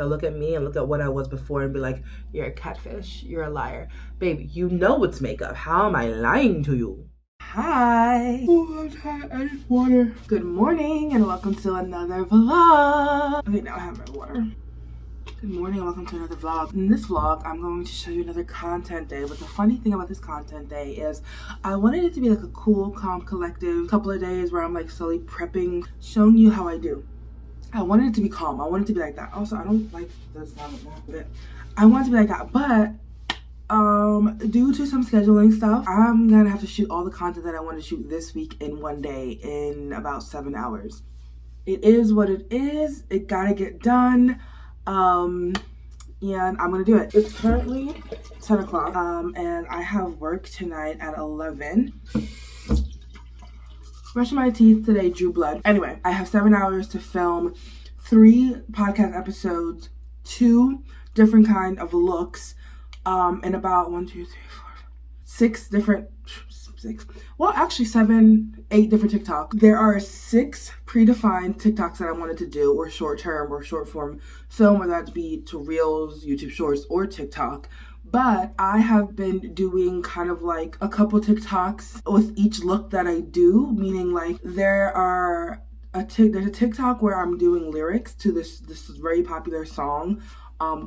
They'll look at me and look at what I was before and be like, you're a catfish, you're a liar. Baby, you know it's makeup. How am I lying to you? Hi. Oh, I'm tired. I need water. Good morning and welcome to another vlog. Okay, now I have my water. Good morning and welcome to another vlog. In this vlog, I'm going to show you another content day. But the funny thing about this content day is I wanted it to be like a cool, calm, collective couple of days where I'm like slowly prepping, showing you how I do. I wanted it to be calm. I wanted it to be like that. Also, I don't like the sound of that. I want it to be like that. But due to some scheduling stuff, I'm gonna have to shoot all the content that I want to shoot this week in one day in about 7 hours. It is what it is. It gotta get done. And I'm gonna do it. It's currently 10 o'clock. And I have work tonight at 11. Brushing my teeth today drew blood. Anyway, I have 7 hours to film 3 podcast episodes, 2 different kind of looks, and about 6 different, well, actually 7, 8 different TikToks. There are 6 predefined TikToks that I wanted to do, or short term or short form film, whether that be to Reels, YouTube Shorts, or TikTok. But I have been doing kind of like a couple TikToks with each look that I do, meaning like there's a TikTok where I'm doing lyrics to this very popular song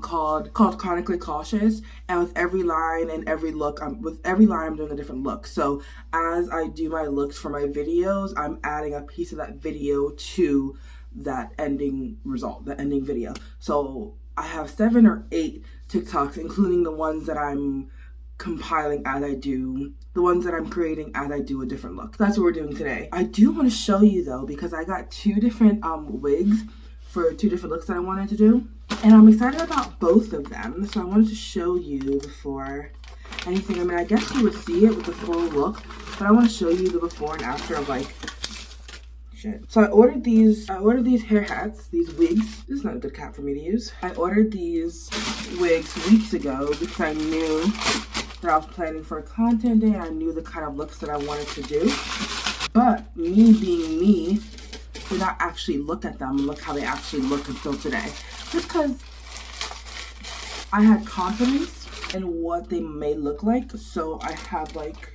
called Chronically Cautious, and with every line and every look, I'm doing a different look. So as I do my looks for my videos, I'm adding a piece of that video to that ending result, the ending video. So I have 7 or 8 TikToks, including the ones that I'm compiling as I do, the ones that I'm creating as I do a different look. That's what we're doing today. I do want to show you though, because I got 2 different wigs for 2 different looks that I wanted to do. And I'm excited about both of them. So I wanted to show you before anything. I mean, I guess you would see it with the full look, but I want to show you the before and after of like, shit. So I ordered these hair hats, these wigs. This is not a good cap for me to use. I ordered these wigs weeks ago because I knew that I was planning for a content day and I knew the kind of looks that I wanted to do. But me being me, did not actually look at them and look how they actually look until today. Just because I had confidence in what they may look like, so I have like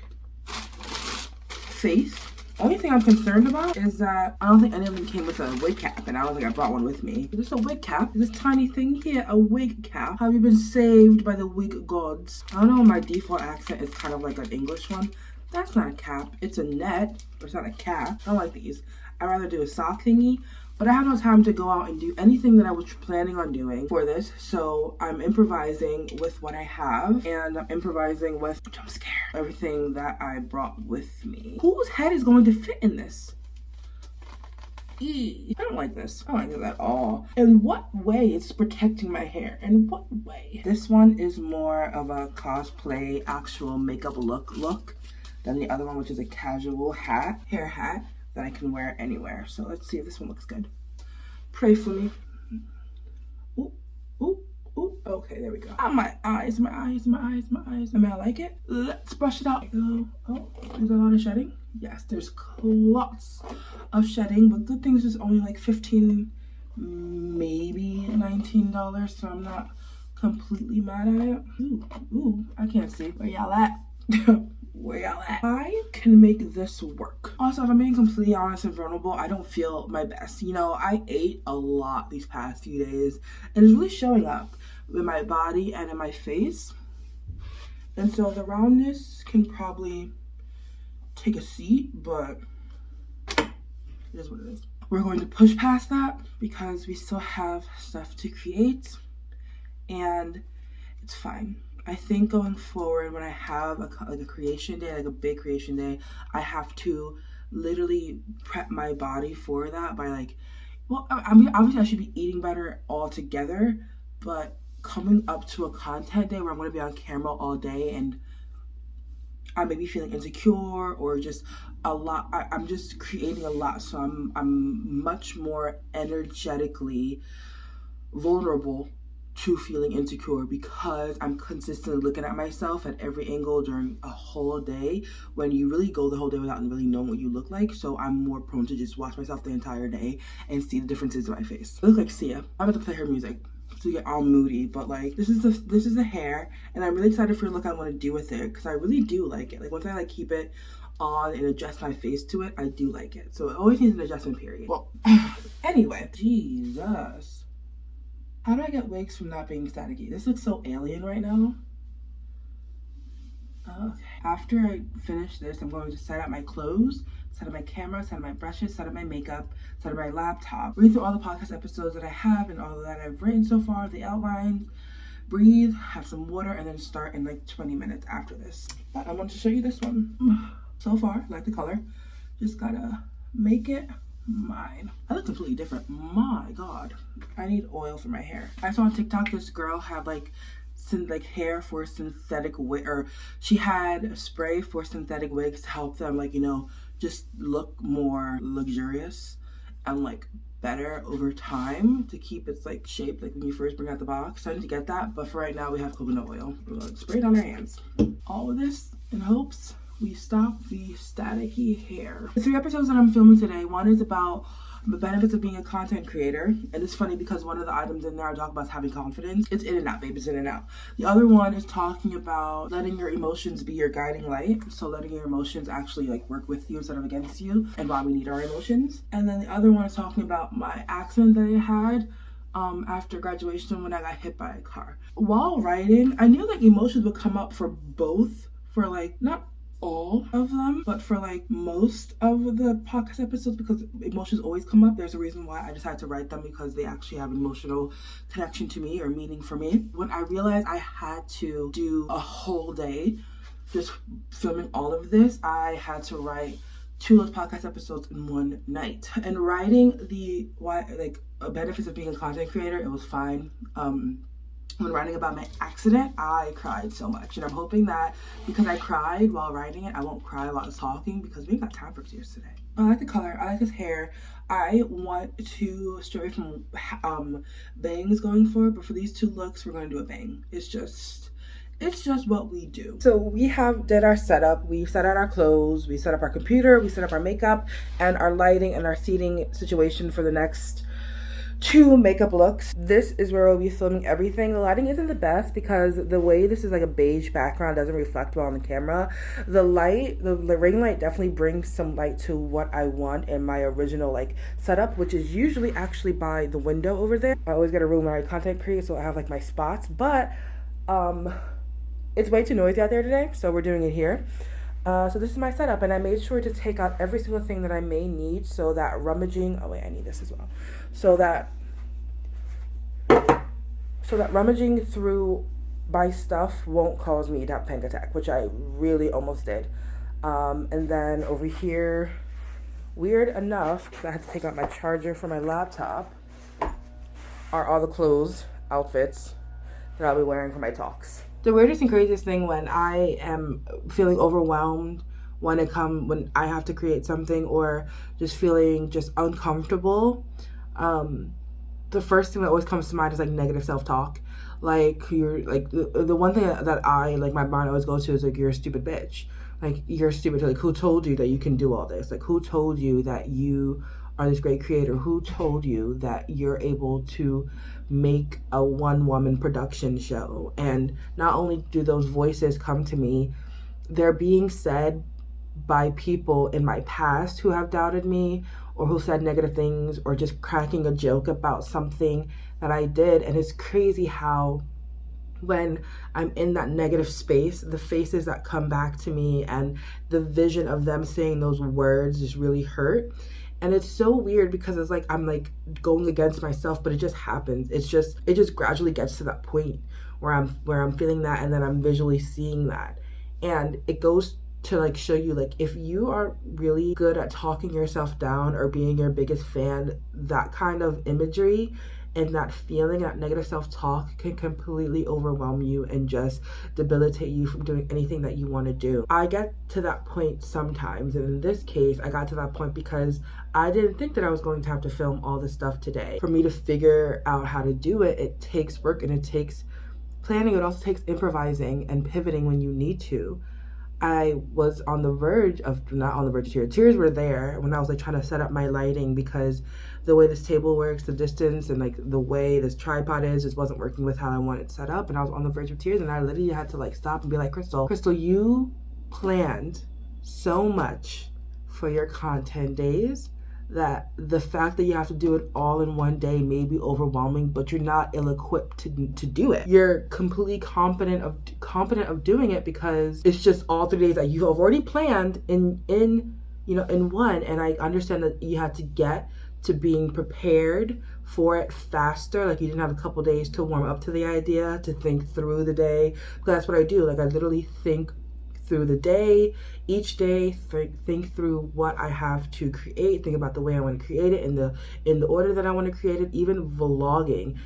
faith. Only thing I'm concerned about is that I don't think any of them came with a wig cap, and I don't think I brought one with me. Is this a wig cap? Is this tiny thing here a wig cap? Have you been saved by the wig gods? I don't know, my default accent is kind of like an English one. That's not a cap. It's a net, but it's not a cap. I don't like these. I'd rather do a sock thingy, but I have no time to go out and do anything that I was planning on doing for this. So I'm improvising with what I have, and I'm improvising with, which I'm scared, everything that I brought with me. Whose head is going to fit in this? I don't like this. I don't like this at all. In what way is protecting my hair? In what way? This one is more of a cosplay, actual makeup look than the other one, which is a casual hair hat that I can wear anywhere. So let's see if this one looks good. Pray for me. Ooh, ooh, ooh. Okay, there we go. Ah, my eyes. I mean, I like it. Let's brush it out. Oh, there's a lot of shedding. Yes, there's lots of shedding, but good thing is just only like $15, maybe $19, so I'm not completely mad at it. Ooh, I can't see. Where y'all at? Where y'all at? I can make this work. Also, if I'm being completely honest and vulnerable, I don't feel my best. You know, I ate a lot these past few days, and it's really showing up in my body and in my face. And so the roundness can probably take a seat, but it is what it is. We're going to push past that because we still have stuff to create, and it's fine. I think going forward, when I have a creation day, like a big creation day, I have to literally prep my body for that by like, well, I mean, obviously I should be eating better altogether, but coming up to a content day where I'm going to be on camera all day and I may be feeling insecure or just a lot, I'm just creating a lot, so I'm much more energetically vulnerable to feeling insecure because I'm consistently looking at myself at every angle during a whole day when you really go the whole day without really knowing what you look like. So I'm more prone to just watch myself the entire day and see the differences in my face. I look like Sia. I'm about to play her music. to get all moody, but like this is the hair, and I'm really excited for the look I want to do with it because I really do like it. Like once I like keep it on and adjust my face to it, I do like it. So it always needs an adjustment period. Well, anyway, Jesus. How do I get wigs from not being staticky? This looks so alien right now. Okay. After I finish this, I'm going to set up my clothes, set up my camera, set up my brushes, set up my makeup, set up my laptop, read through all the podcast episodes that I have and all that I've written so far, the outlines, breathe, have some water, and then start in like 20 minutes after this. But I want to show you this one. So far, I like the color. Just gotta make it mine. I look completely different. My God. I need oil for my hair. I saw on TikTok this girl had like hair for synthetic wig, or she had a spray for synthetic wigs to help them like, you know, just look more luxurious and like better over time to keep its like shape like when you first bring out the box. Starting to get that, but for right now we have coconut oil. We're gonna spray it on our hands. All of this in hopes we stop the staticky hair. The 3 episodes that I'm filming today, one is about the benefits of being a content creator, and it's funny because one of the items in there I talk about having confidence. It's in and out, babe. It's in and out. The other one is talking about letting your emotions be your guiding light, so letting your emotions actually like work with you instead of against you, and why we need our emotions. And then the other one is talking about my accident that I had after graduation when I got hit by a car. While writing, I knew like emotions would come up for both, for like not all of them, but for like most of the podcast episodes, because emotions always come up. There's a reason why I decided to write them, because they actually have emotional connection to me or meaning for me. When I realized I had to do a whole day just filming all of this, I had to write 2 of those podcast episodes in one night. And writing the benefits of being a content creator, it was fine. When writing about my accident, I cried so much, and I'm hoping that because I cried while writing it, I won't cry while I was talking, because we ain't got time for tears today. I like the color. I like his hair. I want to stray away from bangs going forward, but for these 2 looks, we're going to do a bang. It's just what we do. So we did our setup. We set out our clothes. We set up our computer. We set up our makeup and our lighting and our seating situation for the next 2 makeup looks. This is where we'll be filming everything. The lighting isn't the best because the way this is like a beige background doesn't reflect well on the camera. The light, the ring light definitely brings some light to what I want in my original like setup, which is usually actually by the window over there. I always get a room where I content create, so I have like my spots, but it's way too noisy out there today, so we're doing it here. So this is my setup, and I made sure to take out every single thing that I may need, so that rummaging, oh wait, I need this as well, so that rummaging through my stuff won't cause me to have a panic attack, which I really almost did. And then over here, weird enough, because I had to take out my charger for my laptop, are all the clothes, outfits that I'll be wearing for my talks. The weirdest and craziest thing when I am feeling overwhelmed, when I have to create something, or just feeling just uncomfortable, the first thing that always comes to mind is like negative self-talk. Like you're like the one thing that I like my mind always goes to is like, you're a stupid bitch. Like, you're stupid. Like, who told you that you can do all this? Like, who told you that you are this great creator? Who told you that you're able to make a 1-woman production show? And not only do those voices come to me, they're being said by people in my past who have doubted me, or who said negative things, or just cracking a joke about something that I did. And it's crazy how when I'm in that negative space, the faces that come back to me and the vision of them saying those words just really hurt. And it's so weird because it's like I'm like going against myself, but it just happens. It just gradually gets to that point where I'm feeling that, and then I'm visually seeing that. And it goes to like show you, like, if you are really good at talking yourself down or being your biggest fan, that kind of imagery and that feeling, that negative self-talk can completely overwhelm you and just debilitate you from doing anything that you want to do. I get to that point sometimes, and in this case, I got to that point because I didn't think that I was going to have to film all this stuff today. For me to figure out how to do it, it takes work and it takes planning. It also takes improvising and pivoting when you need to. I was on the verge of, not on the verge of tears. Tears were there when I was like trying to set up my lighting, because the way this table works, the distance, and like the way this tripod is just wasn't working with how I wanted it set up. And I was on the verge of tears, and I literally had to like stop and be like, Crystal, you planned so much for your content days that the fact that you have to do it all in one day may be overwhelming, but you're not ill-equipped to do it. You're completely competent of doing it, because it's just all 3 days that you have already planned in one. And I understand that you had to get to being prepared for it faster. Like, you didn't have a couple days to warm up to the idea, to think through the day, because that's what I do. Like, I literally think through the day, each day, think through what I have to create, think about the way I want to create it, in the order that I want to create it. Even vlogging,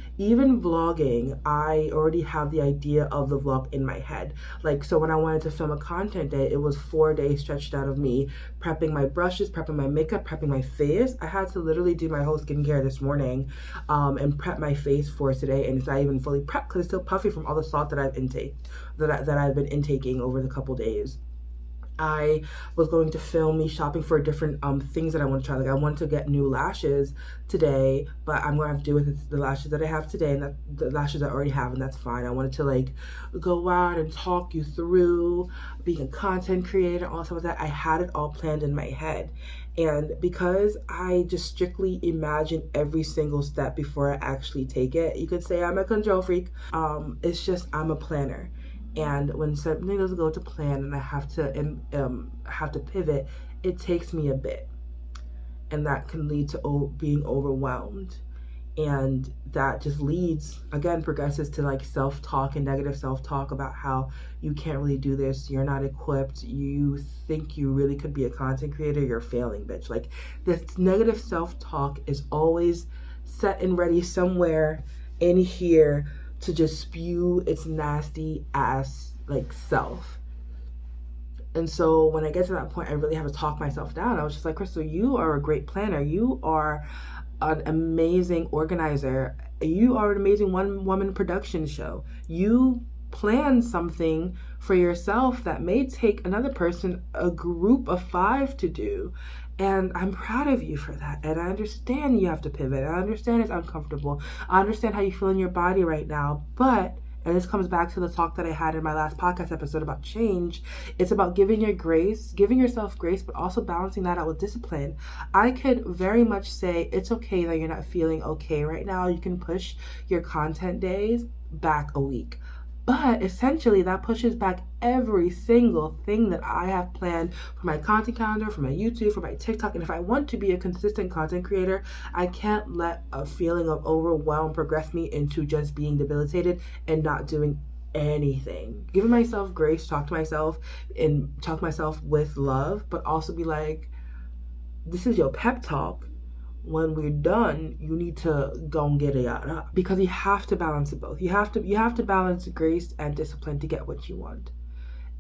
I already have the idea of the vlog in my head. Like, so when I wanted to film a content day, it was 4 days stretched out of me prepping my brushes, prepping my makeup, prepping my face. I had to literally do my whole skincare this morning, and prep my face for today, and it's not even fully prepped because it's still puffy from all the salt that I've been intaking over the couple days. I was going to film me shopping for different things that I want to try. Like, I want to get new lashes today, but I'm going to have to do with the lashes that I have today, and the lashes I already have, and that's fine. I wanted to like go out and talk you through being a content creator, all stuff like that. I had it all planned in my head. And because I just strictly imagine every single step before I actually take it, you could say I'm a control freak. It's just, I'm a planner. And when something doesn't go to plan and I have to pivot, it takes me a bit, and that can lead to being overwhelmed, and that just progresses to like self-talk and negative self-talk about how you can't really do this, you're not equipped, you think you really could be a content creator, you're failing, bitch. Like, this negative self-talk is always set and ready somewhere in here to just spew its nasty ass like self. And so when I get to that point, I really have to talk myself down. I was just like, Crystal, you are a great planner. You are an amazing organizer. You are an amazing one-woman production show. You plan something for yourself that may take another person a group of 5 to do. And I'm proud of you for that. And I understand you have to pivot. I understand it's uncomfortable. I understand how you feel in your body right now. But, and this comes back to the talk that I had in my last podcast episode about change, it's about giving yourself grace, but also balancing that out with discipline. I could very much say it's okay that you're not feeling okay right now. You can push your content days back a week. But essentially, that pushes back every single thing that I have planned for my content calendar, for my YouTube, for my TikTok. And if I want to be a consistent content creator, I can't let a feeling of overwhelm progress me into just being debilitated and not doing anything. Giving myself grace, talk to myself with love, but also be like, this is your pep talk. When we're done, you need to go and get it out, because you have to balance it both. You have to balance grace and discipline to get what you want.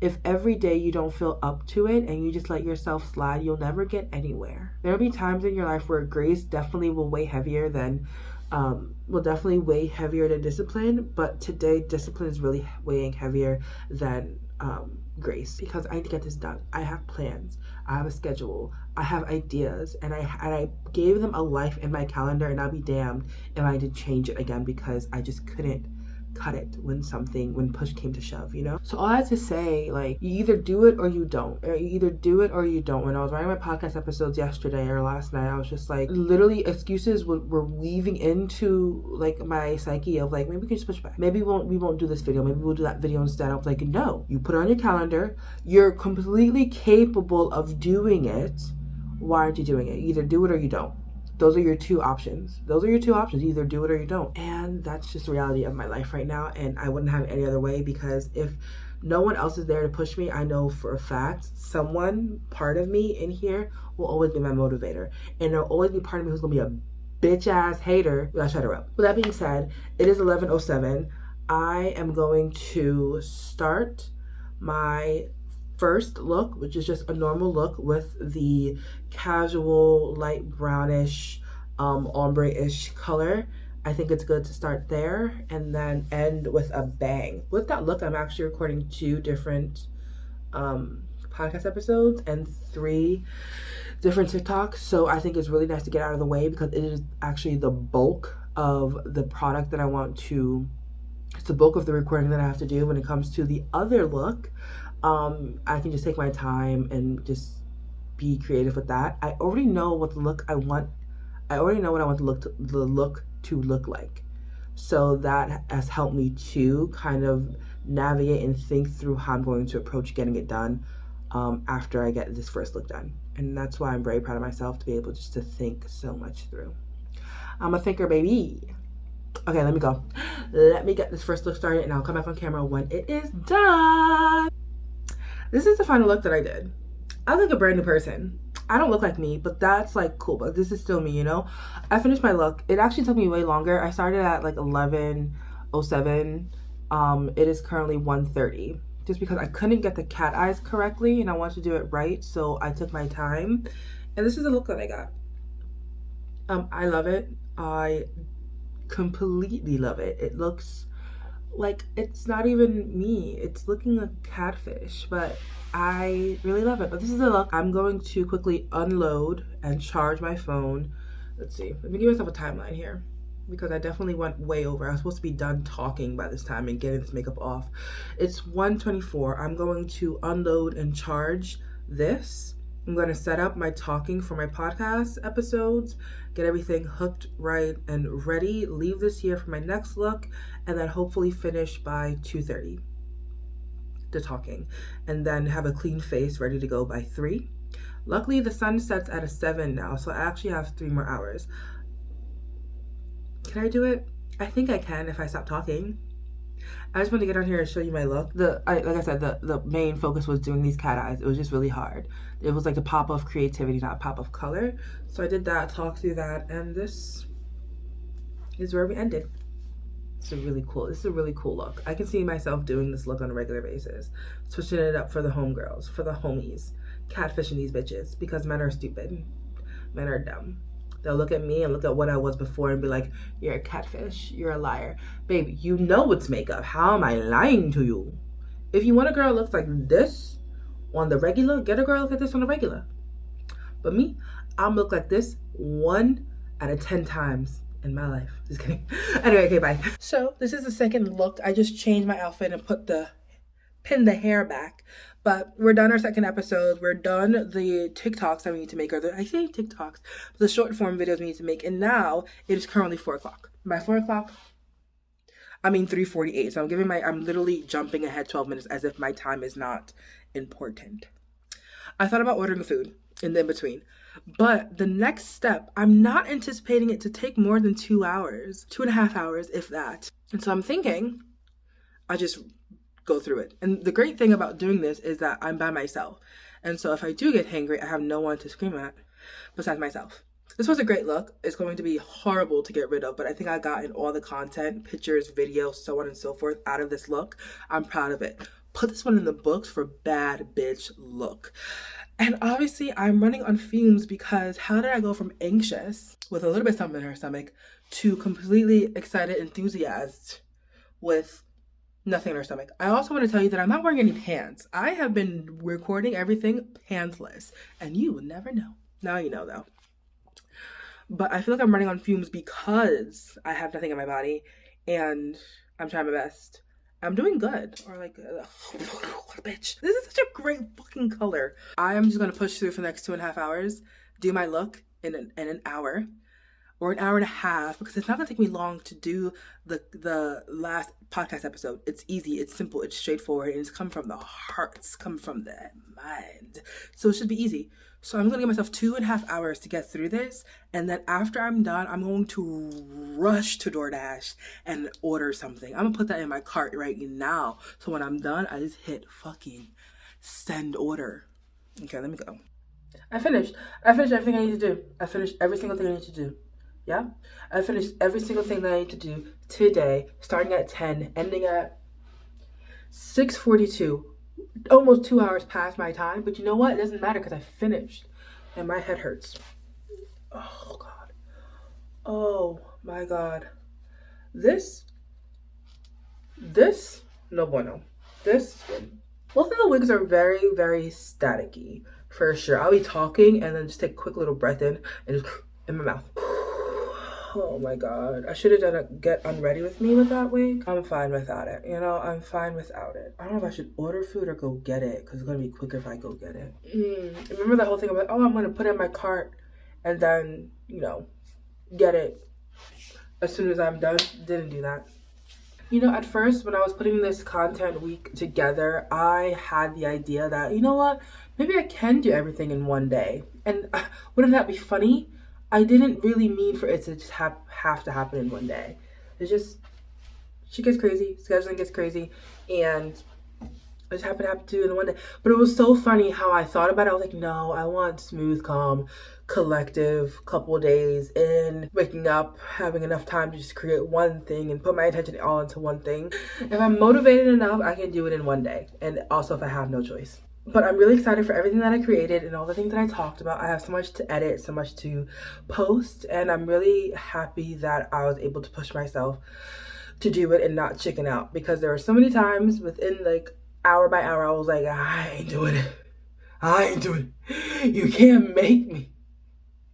If every day you don't feel up to it and you just let yourself slide, you'll never get anywhere. There'll be times in your life where grace definitely will weigh heavier than discipline, but today discipline is really weighing heavier than grace, because I need to get this done. I have plans, I have a schedule, I have ideas, and I gave them a life in my calendar, and I'll be damned if I did change it again, because I just couldn't cut it when push came to shove, you know? So all I had to say, like, you either do it or you don't. When I was writing my podcast episodes yesterday or last night, I was just like, literally excuses were weaving into like my psyche of like, maybe we can just push back. Maybe we won't do this video. Maybe we'll do that video instead. I was like, no, you put it on your calendar. You're completely capable of doing it. Why aren't you doing it? You either do it or you don't. Those are your two options. You either do it or you don't. And that's just the reality of my life right now. And I wouldn't have it any other way, because if no one else is there to push me, I know for a fact part of me in here will always be my motivator. And there'll always be part of me who's going to be a bitch ass hater. Well, shut her up. With that being said, it is 11:07. I am going to start my first look, which is just a normal look with the casual light brownish ombre-ish color. I think it's good to start there and then end with a bang. With that look, I'm actually recording 2 different podcast episodes and 3 different TikToks. So I think it's really nice to get out of the way because it is actually the bulk of the product that I want to, it's the bulk of the recording that I have to do. When it comes to the other look, I can just take my time and just be creative with that. I already know what the look I want. I already know what I want the look to look like. So that has helped me to kind of navigate and think through how I'm going to approach getting it done after I get this first look done. And that's why I'm very proud of myself to be able just to think so much through. I'm a thinker, baby. Okay, let me go. Let me get this first look started and I'll come back on camera when it is done. This is the final look that I did. I look like a brand new person. I don't look like me, but that's like cool, but this is still me, you know? I finished my look. It actually took me way longer. I started at like 11:07. It is currently 1:30. Just because I couldn't get the cat eyes correctly and I wanted to do it right, so I took my time. And this is the look that I got. I love it. I completely love it. It looks like it's not even me. It's looking like catfish, but I really love it. But this is the look. I'm going to quickly unload and charge my phone. Let's see. Let me give myself a timeline here because I definitely went way over. I was supposed to be done talking by this time and getting this makeup off. It's 1:24. I'm going to unload and charge this. I'm going to set up my talking for my podcast episodes, get everything hooked right and ready, leave this here for my next look, and then hopefully finish by 2:30 the talking, and then have a clean face ready to go by 3. Luckily, the sun sets at 7 now, so I actually have 3 more hours. Can I do it? I think I can if I stop talking. I just want to get on here and show you my look. Like I said, the main focus was doing these cat eyes. It was just really hard. It was like a pop of creativity, not a pop of color. So I did that, talked through that, and this is where we ended. This is a really cool look. I can see myself doing this look on a regular basis. Switching it up for the homegirls, for the homies. Catfishing these bitches because men are stupid. Men are dumb. They'll look at me and look at what I was before and be like, you're a catfish, you're a liar. Babe, you know it's makeup. How am I lying to you? If you want a girl that looks like this on the regular, get a girl like this on the regular. But me, I'm look like this 1 out of 10 times in my life. Just kidding. Anyway, okay, bye. So this is the second look. I just changed my outfit and pinned the hair back. But we're done our second episode. We're done the TikToks that we need to make. I say TikToks, but the short form videos we need to make. And now it is currently 4 o'clock. By 4 o'clock, I mean 3:48. So I'm literally jumping ahead 12 minutes as if my time is not important. I thought about ordering food in the in-between. But the next step, I'm not anticipating it to take more than 2 hours, 2.5 hours, if that. And so I'm thinking, I just go through it. And the great thing about doing this is that I'm by myself. And so if I do get hangry, I have no one to scream at besides myself. This was a great look. It's going to be horrible to get rid of, but I think I got in all the content, pictures, videos, so on and so forth out of this look. I'm proud of it. Put this one in the books for bad bitch look. And obviously I'm running on fumes because how did I go from anxious with a little bit of something in her stomach to completely excited, enthusiastic with nothing in her stomach? I also want to tell you that I'm not wearing any pants. I have been recording everything pantless, and you would never know. Now you know, though. But I feel like I'm running on fumes because I have nothing in my body, and I'm trying my best. I'm doing good. Or like, bitch. This is such a great fucking color. I am just going to push through for the next 2.5 hours, do my look in an hour. Or an hour and a half, because it's not gonna take me long to do the last podcast episode. It's easy, it's simple, it's straightforward, and it's come from the heart, it's come from the mind. So it should be easy. So I'm gonna give myself 2.5 hours to get through this, and then after I'm done, I'm going to rush to DoorDash and order something. I'm gonna put that in my cart right now. So when I'm done, I just hit fucking send order. Okay, let me go. I finished everything I need to do. I finished every single thing I need to do. Yeah, I finished every single thing that I need to do today, starting at 10, ending at 6:42. Almost 2 hours past my time, but you know what? It doesn't matter because I finished, and my head hurts. Oh, God. Oh, my God. This, no bueno. This is good. Both of the wigs are very, very staticky, for sure. I'll be talking and then just take a quick little breath in and just in my mouth. Oh my god. I should have done a get unready with me with that wig. I'm fine without it. You know, I'm fine without it. I don't know if I should order food or go get it because it's going to be quicker if I go get it. Remember that whole thing about, oh, I'm going to put it in my cart and then, you know, get it as soon as I'm done? Didn't do that. You know, at first, when I was putting this content week together, I had the idea that, you know what, maybe I can do everything in one day. And wouldn't that be funny? I didn't really mean for it to just have to happen in one day. It's just, shit gets crazy, scheduling gets crazy, and I just happened to have to do it in one day. But it was so funny how I thought about it. I was like, no, I want smooth, calm, collective, couple days in, waking up, having enough time to just create one thing and put my attention all into one thing. If I'm motivated enough, I can do it in one day. And also if I have no choice. But I'm really excited for everything that I created and all the things that I talked about. I have so much to edit, so much to post, and I'm really happy that I was able to push myself to do it and not chicken out, because there were so many times within like hour by hour I was like, I ain't doing it. I ain't doing it. You can't make me.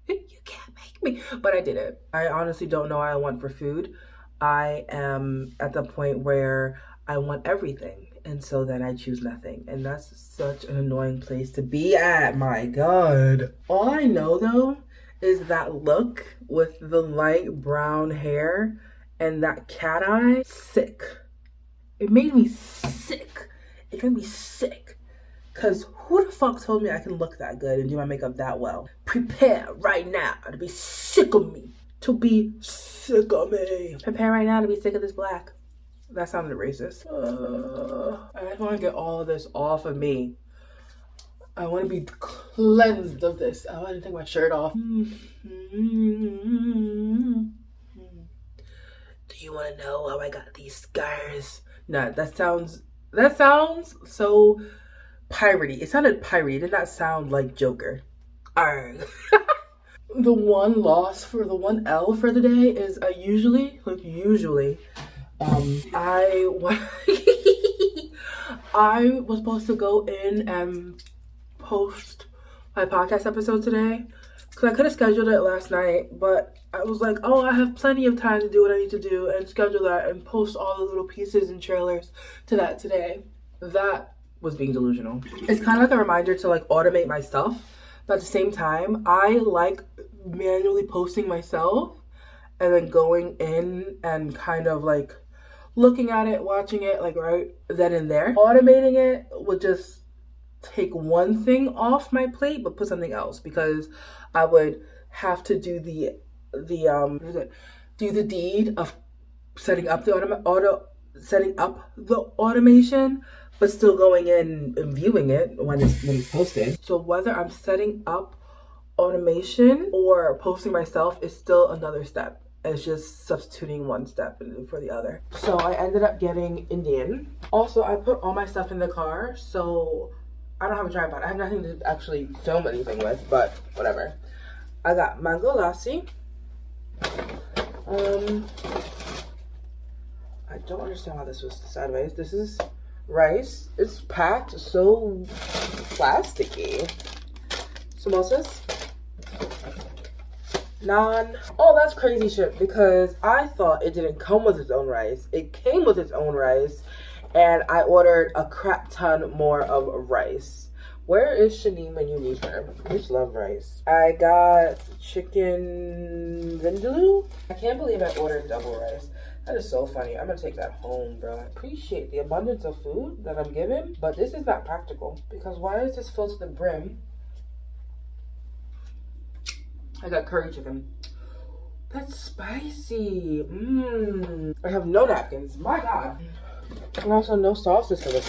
You can't make me. But I did it. I honestly don't know what I want for food. I am at the point where I want everything. And so then I choose nothing. And that's such an annoying place to be at. My God. All I know though is that look with the light brown hair and that cat eye, sick. It made me sick. It made me sick. Because who the fuck told me I can look that good and do my makeup that well? Prepare right now to be sick of me. To be sick of me. Prepare right now to be sick of this black. That sounded racist. I just want to get all of this off of me. I want to be cleansed of this. I want to take my shirt off. Do you want to know how I got these scars? Nah, that sounds so piratey. It sounded piratey. It did not sound like Joker. Arrgh. The one loss for the one L for the day is I usually I was supposed to go in and post my podcast episode today because I could have scheduled it last night, but I was like, oh, I have plenty of time to do what I need to do and schedule that and post all the little pieces and trailers to that today. That was being delusional. It's kind of like a reminder to like automate my stuff, but at the same time, I like manually posting myself and then going in and kind of like looking at it, watching it like right then and there. Automating it would just take one thing off my plate but put something else, because I would have to do the deed of setting up the automation, but still going in and viewing it when it's posted. So whether I'm setting up automation or posting myself is still another step. It's just substituting one step for the other. So I ended up getting Indian. Also, I put all my stuff in the car, so I don't have a tripod. I have nothing to actually film anything with, but whatever. I got mango lassi. I don't understand why this was sideways. This is rice. It's packed so plasticky. Samosas. Naan. Oh, that's crazy shit, because I thought it didn't come with its own rice. It came with its own rice, and I ordered a crap ton more of rice. Where is Shani when you need her? I just love rice. I got chicken vindaloo. I can't believe I ordered double rice. That is so funny. I'm gonna take that home, bro. I appreciate the abundance of food that I'm given, but this is not practical, because why is this filled to the brim? I got curry chicken. That's spicy. I have no napkins. My God. And also no sauces for this.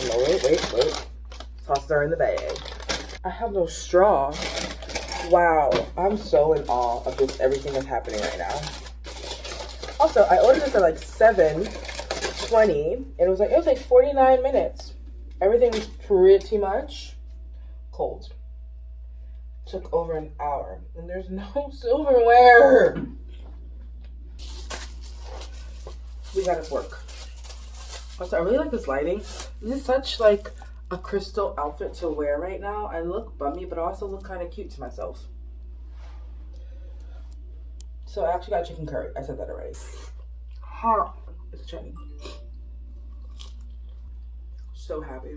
Wait. Sauces are in the bag. I have no straw. Wow. I'm so in awe of this, everything that's happening right now. Also, I ordered this at like 7:20. And it was like 49 minutes. Everything was pretty much cold. Took over an hour, and there's no silverware. We gotta work. Also, I really like this lighting. This is such like a crystal outfit to wear right now. I look bummy, but I also look kind of cute to myself. So I actually got chicken curry. I said that already. It's trending. So happy.